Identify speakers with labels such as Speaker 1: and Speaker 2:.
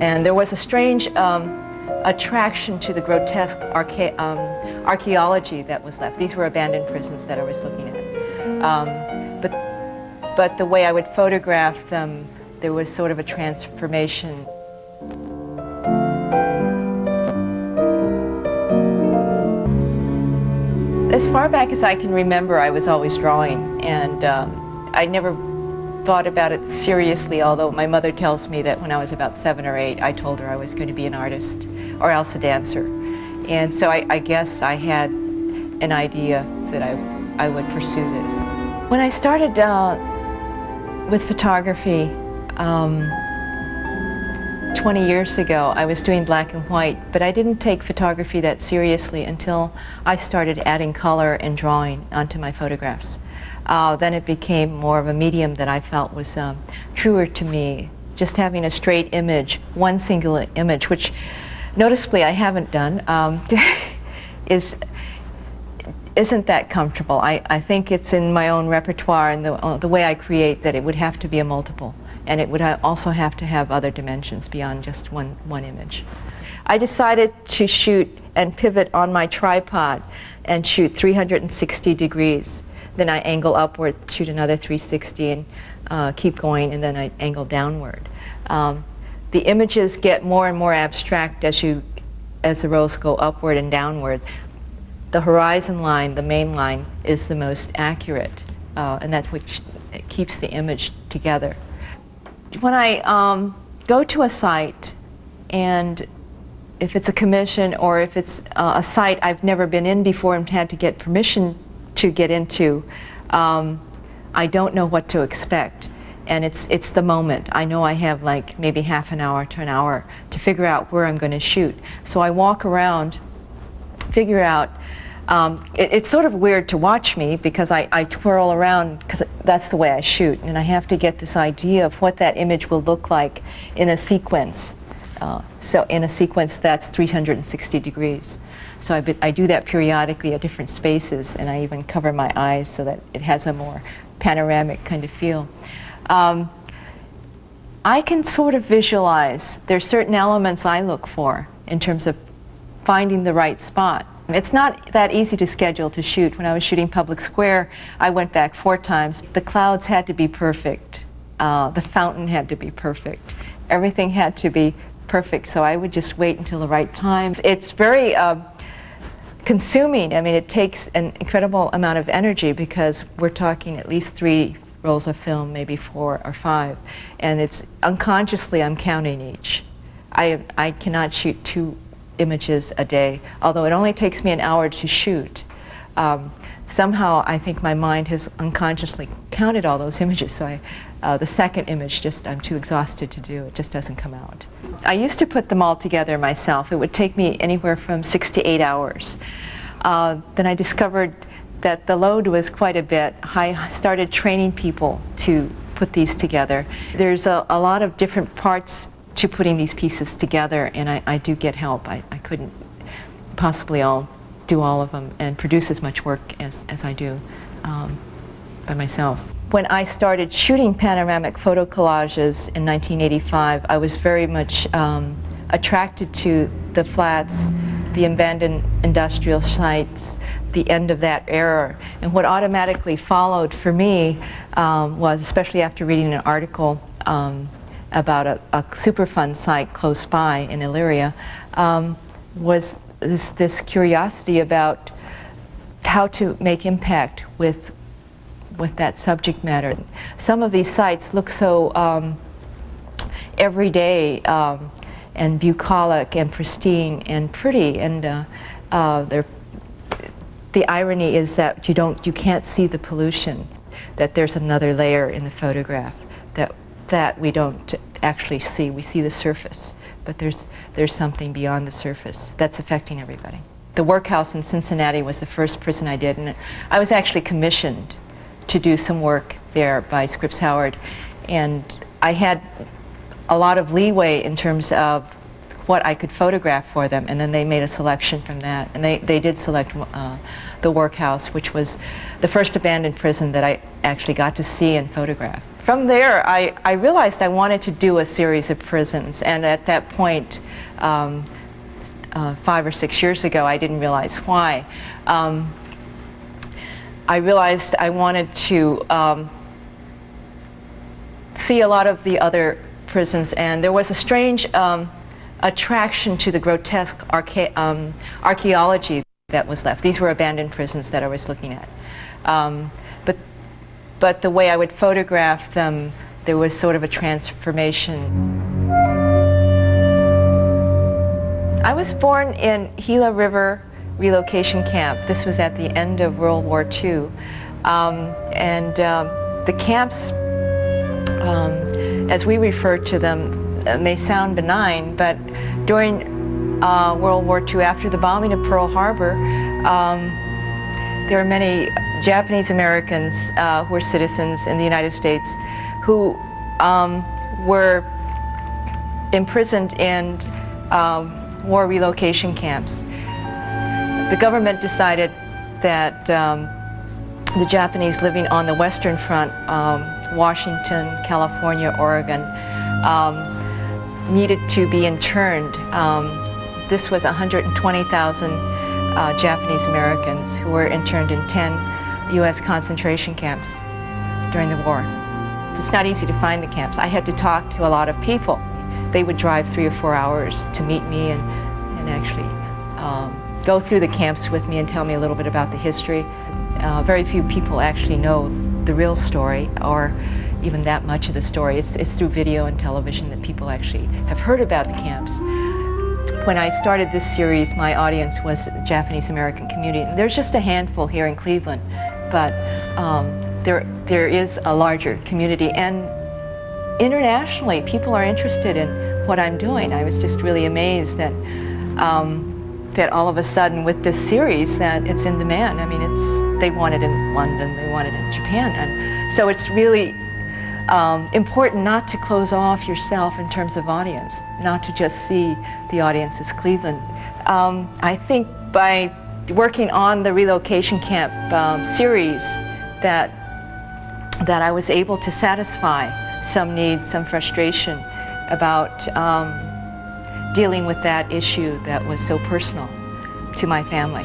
Speaker 1: And there was a strange attraction to the grotesque archaeology that was left. These were abandoned prisons that I was looking at. But the way I would photograph them, there was sort of a transformation. As far back as I can remember, I was always drawing, and I never thought about it seriously, although my mother tells me that when I was about 7 or 8, I told her I was going to be an artist or else a dancer. And so I guess I had an idea that I would pursue this. When I started with photography 20 years ago, I was doing black and white, but I didn't take photography that seriously until I started adding color and drawing onto my photographs. Then it became more of a medium that I felt was truer to me. Just having a straight image, one singular image, which noticeably I haven't done, isn't that comfortable. I think it's in my own repertoire and the way I create that it would have to be a multiple. And it would also have to have other dimensions beyond just one image. I decided to shoot and pivot on my tripod and shoot 360 degrees. Then I angle upward, shoot another 360, and keep going, and then I angle downward. The images get more and more abstract as the rows go upward and downward. The horizon line, the main line, is the most accurate, and that's what keeps the image together. When I go to a site, and if it's a commission or if it's a site I've never been in before and had to get permission to get into, I don't know what to expect. And it's the moment. I know I have like maybe half an hour to an hour to figure out where I'm going to shoot. So I walk around, figure out. It's sort of weird to watch me because I twirl around because that's the way I shoot, and I have to get this idea of what that image will look like in a sequence. So in a sequence that's 360 degrees. So I do that periodically at different spaces, and I even cover my eyes so that it has a more panoramic kind of feel. I can sort of visualize. There's certain elements I look for in terms of finding the right spot. It's not that easy to schedule to shoot. When I was shooting Public Square, I went back 4 times. The clouds had to be perfect. The fountain had to be perfect. Everything had to be perfect, so I would just wait until the right time. It's very consuming. I mean, it takes an incredible amount of energy because we're talking at least 3 rolls of film, maybe 4 or 5, and it's unconsciously I'm counting each. I cannot shoot 2 images a day, although it only takes me an hour to shoot. Somehow I think my mind has unconsciously counted all those images, so the second image I'm too exhausted to do. It just doesn't come out. I used to put them all together myself. It would take me anywhere from 6 to 8 hours. Then I discovered that the load was quite a bit. I started training people to put these together. There's a lot of different parts to putting these pieces together, and I do get help. I couldn't possibly do all of them and produce as much work as I do by myself. When I started shooting panoramic photo collages in 1985, I was very much attracted to the flats, the abandoned industrial sites, the end of that era. And what automatically followed for me was, especially after reading an article about a Superfund site close by in Illyria, was this curiosity about how to make impact with that subject matter. Some of these sites look so everyday and bucolic and pristine and pretty, and the irony is that you can't see the pollution, that there's another layer in the photograph that we don't actually see. We see the surface, but there's something beyond the surface that's affecting everybody. The workhouse in Cincinnati was the first prison I did, and I was actually commissioned to do some work there by Scripps Howard, and I had a lot of leeway in terms of what I could photograph for them, and then they made a selection from that, and they did select the workhouse, which was the first abandoned prison that I actually got to see and photograph. from there, I realized I wanted to do a series of prisons, and at that point, 5 or 6 years ago, I didn't realize why. I realized I wanted to see a lot of the other prisons, and there was a strange attraction to the grotesque archaeology that was left. These were abandoned prisons that I was looking at. But the way I would photograph them, there was sort of a transformation. I was born in Gila River relocation camp. This was at the end of World War II. The camps, as we refer to them, may sound benign, but during World War II, after the bombing of Pearl Harbor, there were many Japanese Americans who were citizens in the United States who were imprisoned in war relocation camps. The government decided that the Japanese living on the Western Front, Washington, California, Oregon, needed to be interned. This was 120,000 Japanese Americans who were interned in 10 U.S. concentration camps during the war. It's not easy to find the camps. I had to talk to a lot of people. They would drive 3 or 4 hours to meet me and actually go through the camps with me and tell me a little bit about the history. Very few people actually know the real story, or even that much of the story. It's through video and television that people actually have heard about the camps. When I started this series, my audience was the Japanese American community. And there's just a handful here in Cleveland, but there is a larger community, and internationally people are interested in what I'm doing. I was just really amazed that that all of a sudden with this series that it's in demand. I mean, they want it in London, they want it in Japan, and so it's really important not to close off yourself in terms of audience, not to just see the audience as Cleveland. I think by working on the relocation camp series that I was able to satisfy some need, some frustration about dealing with that issue that was so personal to my family.